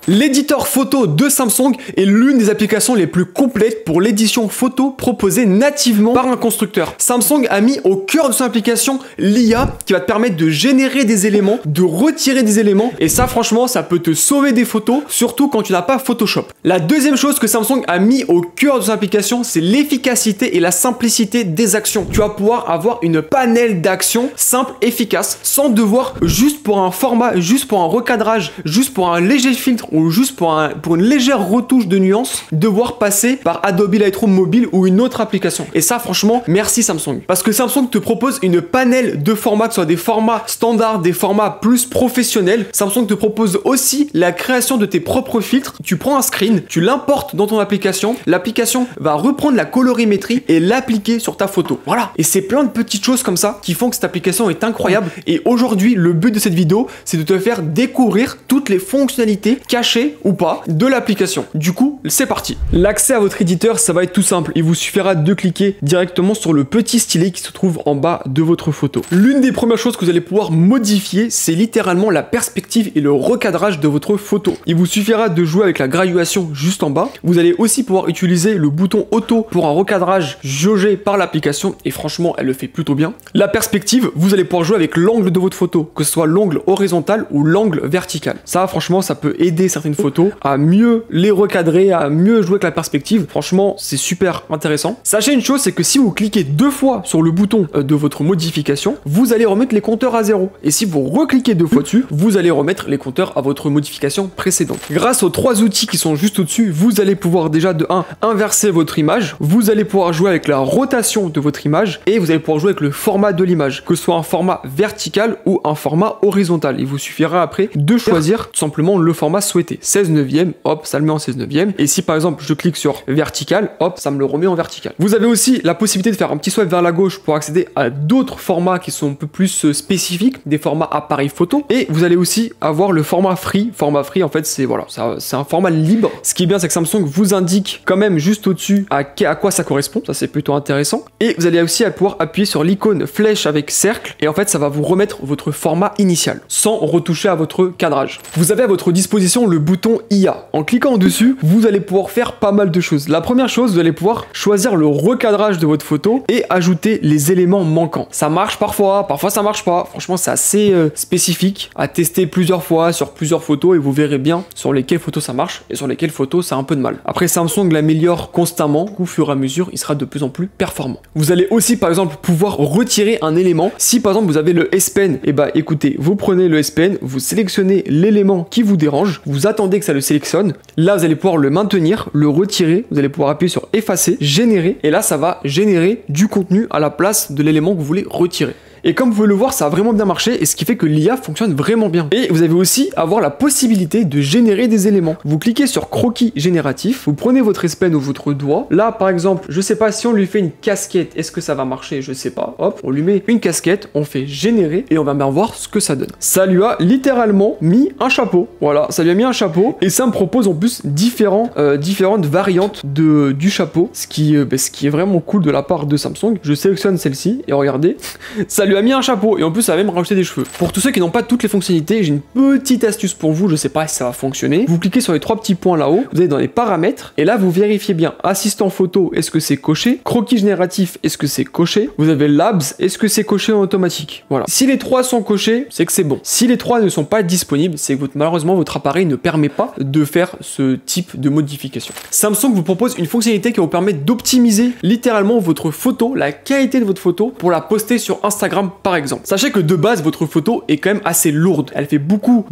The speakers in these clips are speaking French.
L'éditeur photo de Samsung est l'une des applications les plus complètes pour l'édition photo proposée nativement par un constructeur. Samsung a mis au cœur de son application l'IA qui va te permettre de générer des éléments, de retirer des éléments, et ça franchement ça peut te sauver des photos, surtout quand tu n'as pas Photoshop. La deuxième chose que Samsung a mis au cœur de son application, c'est l'efficacité et la simplicité des actions. Tu vas pouvoir avoir une panel d'actions simple, efficace, sans devoir juste pour un format, juste pour un recadrage, juste pour un léger filtre ou juste pour une légère retouche de nuances, devoir passer par Adobe Lightroom mobile ou une autre application. Et ça, franchement, merci Samsung. Parce que Samsung te propose une panel de formats, que ce soit des formats standards, des formats plus professionnels. Samsung te propose aussi la création de tes propres filtres. Tu prends un screen, tu l'importes dans ton application, l'application va reprendre la colorimétrie et l'appliquer sur ta photo. Voilà. Et c'est plein de petites choses comme ça qui font que cette application est incroyable. Et aujourd'hui, le but de cette vidéo, c'est de te faire découvrir toutes les fonctionnalités cachées ou pas de l'application. Du coup, c'est parti. L'accès à votre éditeur, ça va être tout simple. Il vous suffira de cliquer directement sur le petit stylet qui se trouve en bas de votre photo. L'une des premières choses que vous allez pouvoir modifier, c'est littéralement la perspective et le recadrage de votre photo. Il vous suffira de jouer avec la graduation juste en bas. Vous allez aussi pouvoir utiliser le bouton auto pour un recadrage jaugé par l'application et franchement, elle le fait plutôt bien. La perspective, vous allez pouvoir jouer avec l'angle de votre photo, que ce soit l'angle horizontal ou l'angle vertical. Ça, franchement, ça peut aider certaines photos à mieux les recadrer, à mieux jouer avec la perspective. Franchement, c'est super intéressant. Sachez une chose, c'est que si vous cliquez 2 fois sur le bouton de votre modification, vous allez remettre les compteurs à 0. Et si vous recliquez 2 fois dessus, vous allez remettre les compteurs à votre modification précédente. Grâce aux 3 outils qui sont juste au-dessus, vous allez pouvoir déjà de 1 inverser votre image, vous allez pouvoir jouer avec la rotation de votre image et vous allez pouvoir jouer avec le format de l'image, que ce soit un format vertical ou un format horizontal. Il vous suffira après de choisir tout simplement le format souhaité. 16/9, hop, ça le met en 16/9. Et si par exemple je clique sur vertical, hop, ça me le remet en vertical. Vous avez aussi la possibilité de faire un petit swipe vers la gauche pour accéder à d'autres formats qui sont un peu plus spécifiques, des formats appareil photo. Et vous allez aussi avoir le format free. Format free, en fait, c'est voilà, c'est un format libre. Ce qui est bien, c'est que Samsung vous indique quand même juste au-dessus à quoi ça correspond. Ça, c'est plutôt intéressant. Et vous allez aussi pouvoir appuyer sur l'icône flèche avec cercle. Et en fait, ça va vous remettre votre format initial sans retoucher à votre cadrage. Vous avez à votre disposition le bouton IA. En cliquant dessus, vous allez pouvoir faire pas mal de choses. La première chose, vous allez pouvoir choisir le recadrage de votre photo et ajouter les éléments manquants. Ça marche parfois ça marche pas. Franchement, c'est assez spécifique à tester plusieurs fois sur plusieurs photos et vous verrez bien sur lesquelles photos ça marche et sur lesquelles photos ça a un peu de mal. Après, Samsung l'améliore constamment. Au fur et à mesure, il sera de plus en plus performant. Vous allez aussi, par exemple, pouvoir retirer un élément. Si, par exemple, vous avez le S Pen, et bah écoutez, vous prenez le S Pen, vous sélectionnez l'élément qui vous dérange, vous attendez que ça le sélectionne. Là, vous allez pouvoir le maintenir, le retirer. Vous allez pouvoir appuyer sur effacer, générer. Et là, ça va générer du contenu à la place de l'élément que vous voulez retirer. Et comme vous pouvez le voir, ça a vraiment bien marché et ce qui fait que l'IA fonctionne vraiment bien. Et vous avez aussi avoir la possibilité de générer des éléments. Vous cliquez sur croquis génératif, vous prenez votre S Pen ou votre doigt. Là, par exemple, je sais pas si on lui fait une casquette, est-ce que ça va marcher? Je sais pas. Hop, on lui met une casquette, on fait générer et on va bien voir ce que ça donne. Ça lui a littéralement mis un chapeau. Voilà, ça lui a mis un chapeau et ça me propose en plus différentes variantes du chapeau, ce qui est vraiment cool de la part de Samsung. Je sélectionne celle-ci et regardez, ça lui a mis un chapeau et en plus ça va même rajouter des cheveux. Pour tous ceux qui n'ont pas toutes les fonctionnalités, j'ai une petite astuce pour vous, je sais pas si ça va fonctionner. Vous cliquez sur les 3 petits points là-haut, vous allez dans les paramètres et là vous vérifiez bien assistant photo, est-ce que c'est coché? Croquis génératif, est-ce que c'est coché? Vous avez labs, est-ce que c'est coché en automatique? Voilà. Si les 3 sont cochés, c'est que c'est bon. Si les 3 ne sont pas disponibles, c'est que malheureusement votre appareil ne permet pas de faire ce type de modification. Samsung vous propose une fonctionnalité qui va vous permettre d'optimiser littéralement votre photo, la qualité de votre photo pour la poster sur Instagram par exemple. Sachez que de base votre photo est quand même assez lourde, elle fait beaucoup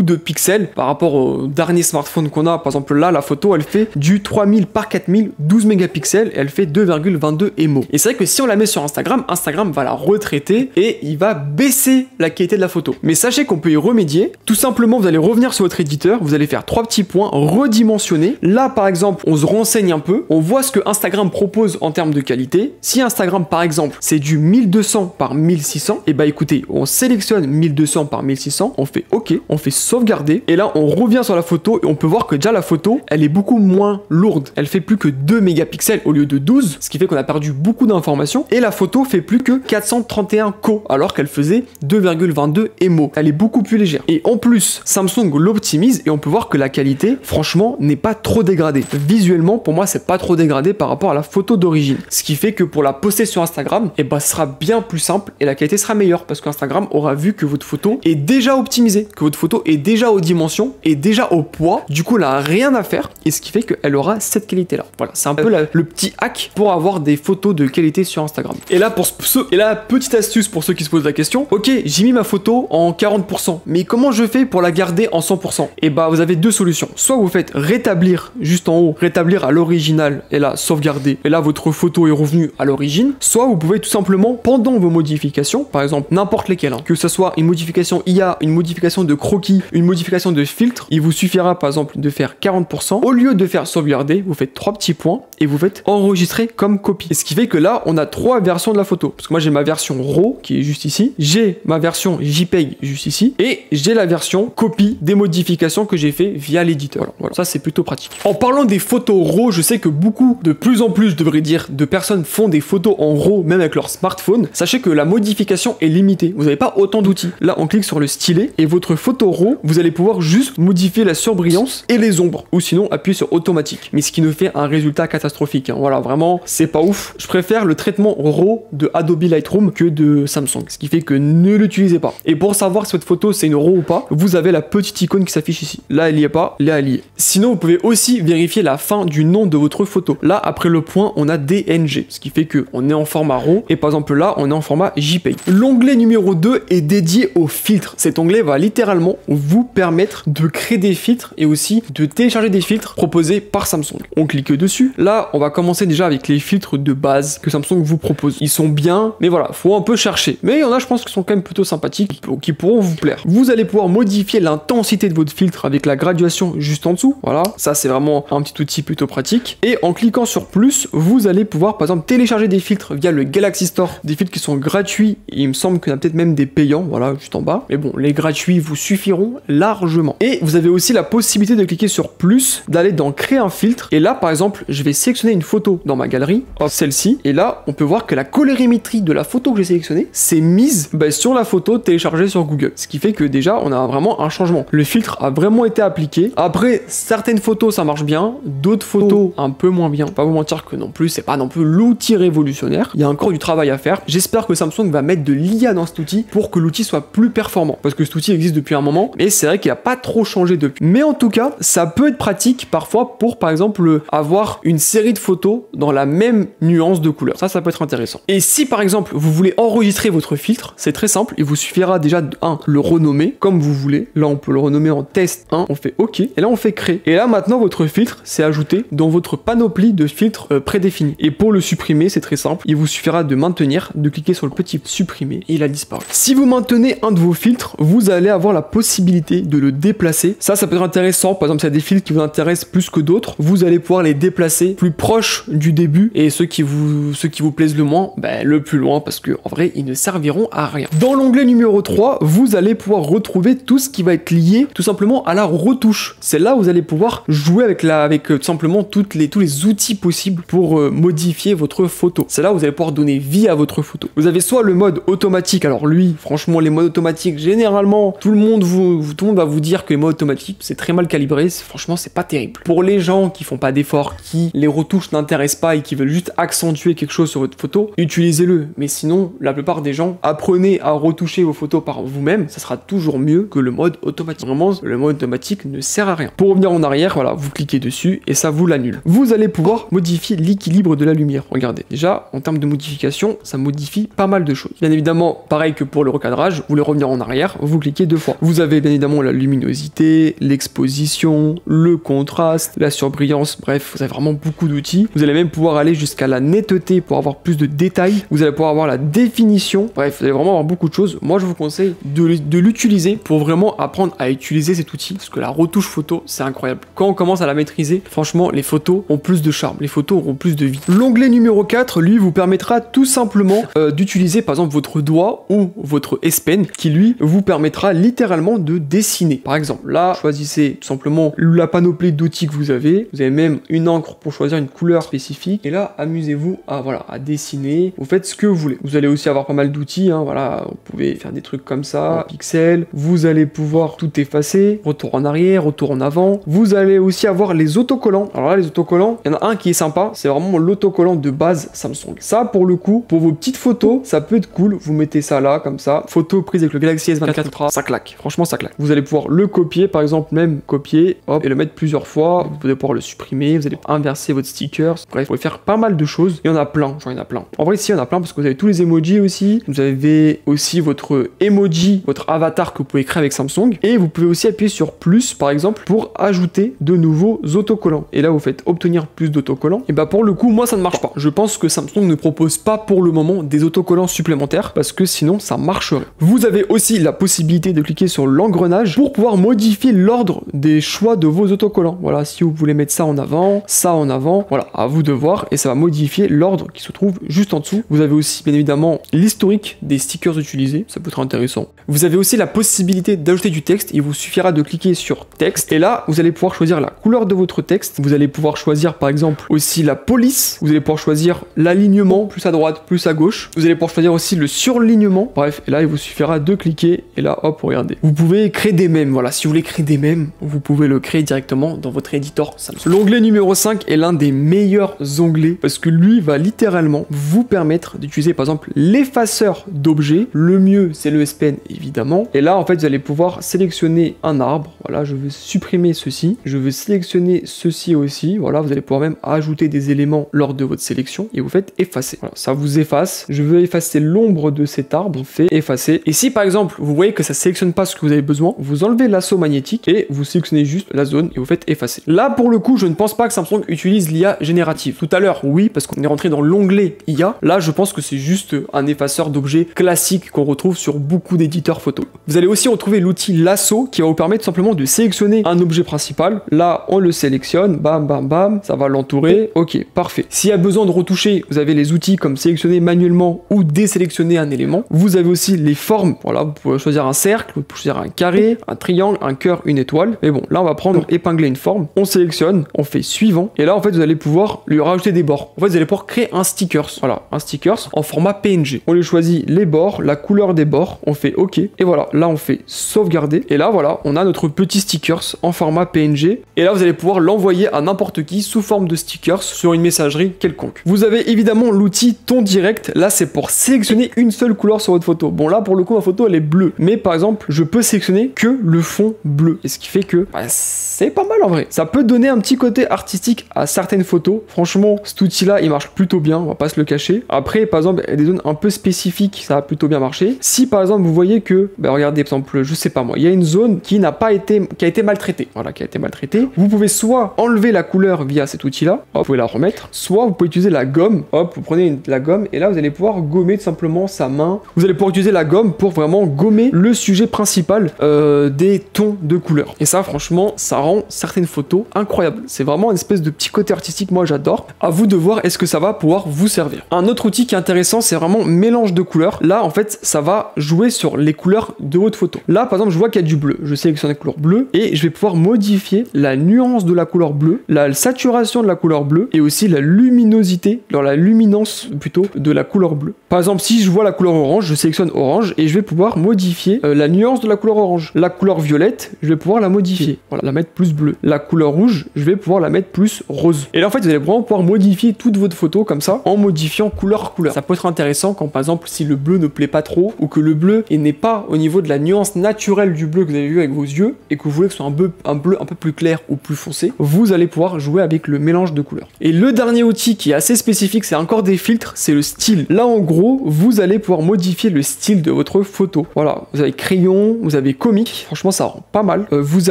de pixels par rapport au dernier smartphone qu'on a. Par exemple là, la photo elle fait du 3000 par 4000, 12 mégapixels et elle fait 2,22 EMO. Et c'est vrai que si on la met sur Instagram, Instagram va la retraiter et il va baisser la qualité de la photo. Mais sachez qu'on peut y remédier. Tout simplement, vous allez revenir sur votre éditeur, vous allez faire 3 petits points, redimensionner. Là par exemple, on se renseigne un peu, on voit ce que Instagram propose en termes de qualité. Si Instagram par exemple, c'est du 1200 par 1000 1600. Et bah écoutez, on sélectionne 1200 par 1600, on fait OK, on fait sauvegarder, et là on revient sur la photo et on peut voir que déjà la photo, elle est beaucoup moins lourde. Elle fait plus que 2 mégapixels au lieu de 12, ce qui fait qu'on a perdu beaucoup d'informations, et la photo fait plus que 431 co, alors qu'elle faisait 2,22 MO. Elle est beaucoup plus légère. Et en plus, Samsung l'optimise et on peut voir que la qualité, franchement, n'est pas trop dégradée. Visuellement, pour moi, c'est pas trop dégradé par rapport à la photo d'origine. Ce qui fait que pour la poster sur Instagram, et bah, ce sera bien plus simple et la qualité sera meilleure parce qu'Instagram aura vu que votre photo est déjà optimisée, que votre photo est déjà aux dimensions, est déjà au poids. Du coup, elle n'a rien à faire et ce qui fait qu'elle aura cette qualité-là. Voilà, c'est un peu le petit hack pour avoir des photos de qualité sur Instagram. Et là, petite astuce pour ceux qui se posent la question. Ok, j'ai mis ma photo en 40%, mais comment je fais pour la garder en 100%? Et bah, vous avez deux solutions. Soit vous faites rétablir juste en haut, rétablir à l'original et là sauvegarder. Et là, votre photo est revenue à l'origine. Soit vous pouvez tout simplement, pendant vos modifications, par exemple n'importe lesquelles, hein, que ce soit une modification IA, une modification de croquis, une modification de filtre, il vous suffira par exemple de faire 40%. Au lieu de faire sauvegarder, vous faites 3 petits points et vous faites enregistrer comme copie. Et ce qui fait que là, on a 3 versions de la photo. Parce que moi, j'ai ma version RAW qui est juste ici, j'ai ma version JPEG juste ici, et j'ai la version copie des modifications que j'ai fait via l'éditeur. Voilà, ça c'est plutôt pratique. En parlant des photos RAW, je sais que beaucoup, de plus en plus, je devrais dire, de personnes font des photos en RAW, même avec leur smartphone. Sachez que la modification est limitée. Vous n'avez pas autant d'outils. Là, on clique sur le stylet et votre photo RAW, vous allez pouvoir juste modifier la surbrillance et les ombres, ou sinon appuyer sur automatique. Mais ce qui nous fait un résultat catastrophique. Hein. Voilà, vraiment, c'est pas ouf. Je préfère le traitement RAW de Adobe Lightroom que de Samsung, ce qui fait que ne l'utilisez pas. Et pour savoir si votre photo c'est une RAW ou pas, vous avez la petite icône qui s'affiche ici. Là, elle y est pas, là, elle y est. Sinon, vous pouvez aussi vérifier la fin du nom de votre photo. Là, après le point, on a DNG, ce qui fait que on est en format RAW et par exemple là, on est en format JPEG. L'onglet numéro 2 est dédié aux filtres. Cet onglet va littéralement vous permettre de créer des filtres et aussi de télécharger des filtres proposés par Samsung. On clique dessus. Là, on va commencer déjà avec les filtres de base que Samsung vous propose. Ils sont bien, mais voilà, faut un peu chercher. Mais il y en a, je pense, qui sont quand même plutôt sympathiques, qui pourront vous plaire. Vous allez pouvoir modifier l'intensité de votre filtre avec la graduation juste en dessous. Voilà, ça c'est vraiment un petit outil plutôt pratique. Et en cliquant sur plus, vous allez pouvoir par exemple télécharger des filtres via le Galaxy Store, des filtres qui sont gratuits. Et il me semble qu'il y en a peut-être même des payants, voilà, juste en bas. Mais bon, les gratuits vous suffiront largement. Et vous avez aussi la possibilité de cliquer sur plus, d'aller dans créer un filtre. Et là, par exemple, je vais sélectionner une photo dans ma galerie, celle-ci. Et là, on peut voir que la colorimétrie de la photo que j'ai sélectionnée, c'est mise sur la photo téléchargée sur Google. Ce qui fait que déjà, on a vraiment un changement. Le filtre a vraiment été appliqué. Après, certaines photos, ça marche bien. D'autres photos, un peu moins bien. Pas vous mentir que non plus, c'est pas non plus l'outil révolutionnaire. Il y a encore du travail à faire. J'espère que Samsung va mettre de l'IA dans cet outil pour que l'outil soit plus performant. Parce que cet outil existe depuis un moment, mais c'est vrai qu'il n'a pas trop changé depuis. Mais en tout cas, ça peut être pratique parfois pour, par exemple, avoir une série de photos dans la même nuance de couleur. Ça peut être intéressant. Et si, par exemple, vous voulez enregistrer votre filtre, c'est très simple. Il vous suffira déjà de le renommer comme vous voulez. Là, on peut le renommer en test 1. On fait OK. Et là, on fait créer. Et là, maintenant, votre filtre, c'est ajouté dans votre panoplie de filtres prédéfinis. Et pour le supprimer, c'est très simple. Il vous suffira de maintenir, de cliquer sur le petit supprimer et il a disparu. Si vous maintenez un de vos filtres, vous allez avoir la possibilité de le déplacer. Ça peut être intéressant. Par exemple, s'il y a des filtres qui vous intéressent plus que d'autres, vous allez pouvoir les déplacer plus proche du début et ceux qui vous plaisent le moins, le plus loin parce que en vrai, ils ne serviront à rien. Dans l'onglet numéro 3, vous allez pouvoir retrouver tout ce qui va être lié tout simplement à la retouche. C'est là où vous allez pouvoir jouer avec tout simplement tous les outils possibles pour modifier votre photo. C'est là où vous allez pouvoir donner vie à votre photo. Vous avez soit le mode automatique. Alors lui, franchement, les modes automatiques, généralement, tout le monde va vous dire que les modes automatiques, c'est très mal calibré. Franchement, c'est pas terrible. Pour les gens qui font pas d'efforts, qui les retouches n'intéressent pas et qui veulent juste accentuer quelque chose sur votre photo, utilisez-le. Mais sinon, la plupart des gens, apprenez à retoucher vos photos par vous-même, ça sera toujours mieux que le mode automatique. Vraiment, le mode automatique ne sert à rien. Pour revenir en arrière, voilà, vous cliquez dessus et ça vous l'annule. Vous allez pouvoir modifier l'équilibre de la lumière. Regardez, déjà, en termes de modification, ça modifie pas mal de choses. Bien évidemment, pareil que pour le recadrage, vous voulez revenir en arrière, vous cliquez 2 fois. Vous avez bien évidemment la luminosité, l'exposition, le contraste, la surbrillance, bref, vous avez vraiment beaucoup d'outils. Vous allez même pouvoir aller jusqu'à la netteté pour avoir plus de détails. Vous allez pouvoir avoir la définition. Bref, vous allez vraiment avoir beaucoup de choses. Moi, je vous conseille de l'utiliser pour vraiment apprendre à utiliser cet outil parce que la retouche photo, c'est incroyable. Quand on commence à la maîtriser, franchement, les photos ont plus de charme, les photos auront plus de vie. L'onglet numéro 4, lui, vous permettra tout simplement d'utiliser par exemple votre doigt ou votre S Pen qui lui vous permettra littéralement de dessiner. Par exemple, là, choisissez tout simplement la panoplie d'outils que vous avez. Vous avez même une encre pour choisir une couleur spécifique. Et là, amusez-vous à, voilà, à dessiner. Vous faites ce que vous voulez. Vous allez aussi avoir pas mal d'outils. Hein, voilà, vous pouvez faire des trucs comme ça, pixels. Vous allez pouvoir tout effacer. Retour en arrière, retour en avant. Vous allez aussi avoir les autocollants. Alors là, les autocollants, il y en a un qui est sympa. C'est vraiment l'autocollant de base Samsung. Ça, pour le coup, pour vos petites photos, ça peut être cool. Vous mettez ça là, comme ça. Photo prise avec le Galaxy S24 Ultra. Ça claque. Franchement, ça claque. Vous allez pouvoir le copier, par exemple, même copier, hop, et le mettre plusieurs fois. Vous allez pouvoir le supprimer. Vous allez inverser votre sticker. Bref, vous pouvez faire pas mal de choses. Il y en a plein. Genre, il y en a plein. En vrai, ici, il y en a plein parce que vous avez tous les emojis aussi. Vous avez aussi votre emoji, votre avatar que vous pouvez créer avec Samsung. Et vous pouvez aussi appuyer sur plus, par exemple, pour ajouter de nouveaux autocollants. Et là, vous faites obtenir plus d'autocollants. Et bah, pour le coup, moi, ça ne marche pas. Je pense que Samsung ne propose pas pour le moment des autocollants supplémentaires parce que sinon, ça marcherait. Vous avez aussi la possibilité de cliquer sur l'engrenage pour pouvoir modifier l'ordre des choix de vos autocollants. Voilà, si vous voulez mettre ça en avant, voilà, à vous de voir et ça va modifier l'ordre qui se trouve juste en dessous. Vous avez aussi bien évidemment l'historique des stickers utilisés, ça peut être intéressant. Vous avez aussi la possibilité d'ajouter du texte, il vous suffira de cliquer sur texte et là vous allez pouvoir choisir la couleur de votre texte, vous allez pouvoir choisir par exemple aussi la police, vous allez pouvoir choisir l'alignement, plus à droite, plus à gauche, vous allez pouvoir choisir aussi le surlignement, bref, et là il vous suffira de cliquer et là hop, regardez. Vous pouvez créer des mèmes, voilà, si vous voulez créer des mèmes, vous pouvez le créer directement dans votre éditeur Samsung. L'onglet numéro 5 est l'un des meilleurs onglets parce que lui va littéralement vous permettre d'utiliser par exemple l'effaceur d'objets. Le mieux c'est le S Pen évidemment. Et là en fait vous allez pouvoir sélectionner un arbre. Voilà, je veux supprimer ceci. Je veux sélectionner ceci aussi. Voilà, vous allez pouvoir même ajouter des éléments lors de votre sélection et vous faites effacer. Voilà, ça vous efface. Je veux effacer l'ombre de cet arbre. On fait effacer. Et si par exemple vous voyez que ça sélectionne pas ce que vous avez besoin, vous enlevez l'assaut magnétique et vous sélectionnez juste la zone et vous faites effacer. Là pour le coup je ne pense pas que Samsung utilise l'IA générative. Tout à l'heure oui parce qu'on est rentré dans l'onglet IA. Là je pense que c'est juste un effaceur d'objets classique qu'on retrouve sur beaucoup d'éditeurs photo. Vous allez aussi retrouver l'outil lasso qui va vous permettre simplement de sélectionner un objet principal. Là on le sélectionne, bam bam bam, ça va l'entourer. Ok, parfait. S'il y a besoin de retoucher, vous avez les outils comme sélectionner manuellement ou désélectionner un élément. Vous avez aussi les formes. Voilà, vous pouvez choisir un cercle, vous pouvez choisir un carré, un triangle, un cœur, une étoile. Mais bon, là on va prendre épingler une forme. On sélectionne, on fait suivant. Et là en fait vous allez pouvoir lui rajouter des bords. En fait vous allez pouvoir créer un stickers. Voilà, un stickers en format PNG. On lui choisit les bords, la couleur des bords. On fait OK. Et voilà, là on fait sauvegarder. Et là voilà, on a notre petit stickers en format PNG. Et là vous allez pouvoir l'envoyer à n'importe qui sous forme de stickers sur une messagerie quelconque. Vous avez évidemment l'outil ton direct. Là c'est pour sélectionner une seule couleur sur votre photo. Bon là pour le coup ma photo elle est bleue. Mais par exemple je peux sélectionner que le fond bleu. Et ce qui fait que bah, c'est pas mal en vrai. Ça peut donner un petit côté artistique à certaines photos. Franchement cet outil là il marche plutôt bien. On va pas se le cacher. Après par exemple il y a des zones un peu spécifiques. Ça a plutôt bien marché. Si par exemple vous voyez que bah, regardez par exemple je sais pas moi il y a une zone qui n'a pas été qui a été maltraitée. Voilà, qui a été maltraitée. Vous pouvez soit enlever la couleur via cet outil là. Hop, vous pouvez la remettre. Soit vous pouvez utiliser la gomme. Hop, vous prenez la gomme et là vous allez pouvoir gommer tout simplement sa main. Vous allez pouvoir utiliser la gomme pour vraiment gommer le sujet principal des tons de couleur. Et ça franchement ça rend certaines photos incroyables. C'est vraiment une espèce de petit côté artistique, moi j'adore. À vous de voir est-ce que ça va pouvoir vous servir. Un autre outil qui est intéressant c'est vraiment mélange de couleurs. Là en fait ça va jouer sur les couleurs de votre photo. Là par exemple je vois qu'il y a du bleu. Je sélectionne la couleur bleue et je vais pouvoir modifier la nuance de la couleur bleue, la saturation de la couleur bleue et aussi la luminosité, alors la luminance plutôt de la couleur bleue. Par exemple si je vois la couleur orange, je sélectionne orange et je vais pouvoir modifier la nuance de la couleur orange. La couleur violette, je vais pouvoir la modifier. Voilà, la mettre plus bleue. La couleur rouge, je vais pouvoir la mettre plus rose. Et là en fait vous allez vraiment pouvoir modifier toute votre photo comme ça en modifiant couleur. Ça peut être intéressant quand par exemple si le bleu ne plaît pas trop ou que le bleu n'est pas au niveau de la nuance naturelle du bleu que vous avez vu avec vos yeux et que vous voulez que ce soit un bleu un peu plus clair ou plus foncé, vous allez pouvoir jouer avec le mélange de couleurs. Et le dernier outil qui est assez spécifique, c'est encore des filtres, c'est le style. Là en gros, vous allez pouvoir modifier le style de votre photo. Voilà, vous avez crayon, vous avez comique, franchement ça rend pas mal. Vous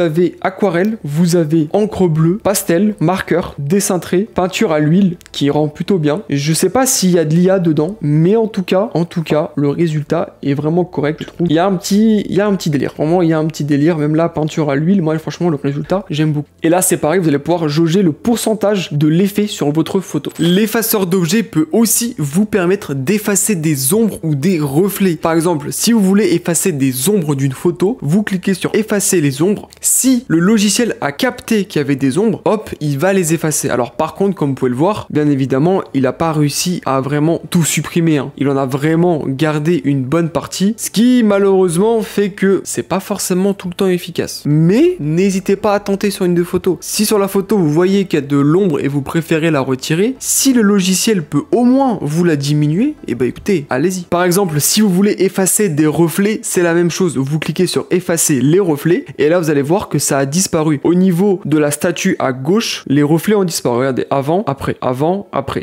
avez aquarelle, vous avez encre bleue, pastel, marqueur, dessin trait, peinture à l'huile qui rend plutôt bien. Je sais pas s'il y a de l'IA dedans, mais en tout cas, le résultat est vraiment correct, je trouve. Il y a un petit délire. Vraiment, il y a un petit délire. Même là, peinture à l'huile, moi franchement le résultat, j'aime beaucoup. Et là c'est pareil, vous allez pouvoir jauger le pourcentage de l'effet sur votre photo. L'effaceur d'objets peut aussi vous permettre d'effacer effacer des ombres ou des reflets. Par exemple, si vous voulez effacer des ombres d'une photo, vous cliquez sur effacer les ombres. Si le logiciel a capté qu'il y avait des ombres, hop, il va les effacer. Alors par contre, comme vous pouvez le voir, bien évidemment, il n'a pas réussi à vraiment tout supprimer, hein. Il en a vraiment gardé une bonne partie, ce qui malheureusement fait que c'est pas forcément tout le temps efficace. Mais n'hésitez pas à tenter sur une des photos. Si sur la photo vous voyez qu'il y a de l'ombre et vous préférez la retirer, si le logiciel peut au moins vous la diminuer, et bah écoutez, allez-y. Par exemple, si vous voulez effacer des reflets, c'est la même chose. Vous cliquez sur effacer les reflets et là vous allez voir que ça a disparu. Au niveau de la statue à gauche, les reflets ont disparu. Regardez, avant, après.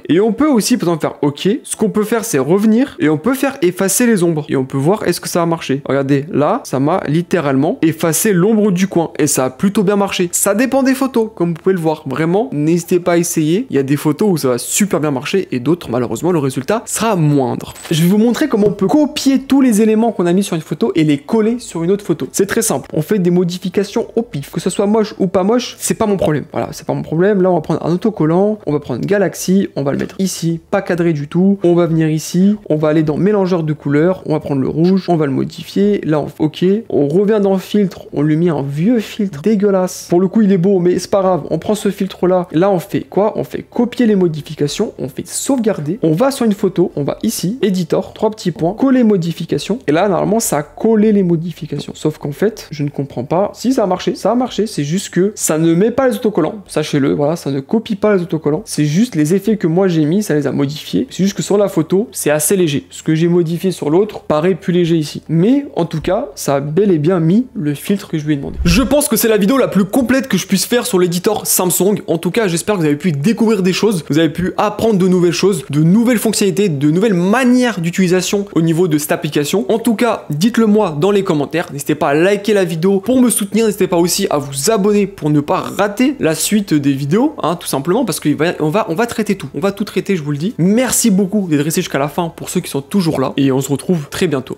Et on peut aussi, par exemple, faire OK. Ce qu'on peut faire, c'est revenir et on peut faire effacer les ombres. Et on peut voir est-ce que ça a marché. Regardez, là, ça m'a littéralement effacé l'ombre du coin et ça a plutôt bien marché. Ça dépend des photos, comme vous pouvez le voir. Vraiment, n'hésitez pas à essayer. Il y a des photos où ça va super bien marcher et d'autres, malheureusement, le résultat sera moindre. Je vais vous montrer comment on peut copier tous les éléments qu'on a mis sur une photo et les coller sur une autre photo. C'est très simple. On fait des modifications au pif. Que ce soit moche ou pas moche, c'est pas mon problème. Voilà, c'est pas mon problème. Là, on va prendre un autocollant. On va prendre Galaxy. On va le mettre ici, pas cadré du tout. On va venir ici. On va aller dans mélangeur de couleurs. On va prendre le rouge. On va le modifier. Là, on fait OK. On revient dans filtre. On lui met un vieux filtre dégueulasse. Pour le coup, il est beau, mais c'est pas grave. On prend ce filtre-là. Là, on fait quoi? On fait copier les modifications. On fait sauvegarder. On va sur une photo. On va ici, éditor, 3 petits points, coller modifications. Et là, normalement, ça a collé les modifications. Sauf qu'en fait, je ne comprends pas. Si, ça a marché. Ça a marché. C'est juste que ça ne met pas les autocollants. Sachez-le. Voilà, ça ne copie pas les autocollants. C'est juste les effets que moi j'ai mis, ça les a modifiés. C'est juste que sur la photo, c'est assez léger. Ce que j'ai modifié sur l'autre paraît plus léger ici. Mais en tout cas, ça a bel et bien mis le filtre que je lui ai demandé. Je pense que c'est la vidéo la plus complète que je puisse faire sur l'éditeur Samsung. En tout cas, j'espère que vous avez pu découvrir des choses, vous avez pu apprendre de nouvelles choses, de nouvelles fonctionnalités, de nouvelles manières d'utilisation au niveau de cette application. En tout cas, dites-le moi dans les commentaires. N'hésitez pas à liker la vidéo pour me soutenir. N'hésitez pas aussi à vous abonner pour ne pas rater la suite des vidéos, hein, tout simplement, parce qu'on va traiter tout. On va tout traiter, je vous le dis. Merci beaucoup d'être resté jusqu'à la fin pour ceux qui sont toujours là et on se retrouve très bientôt.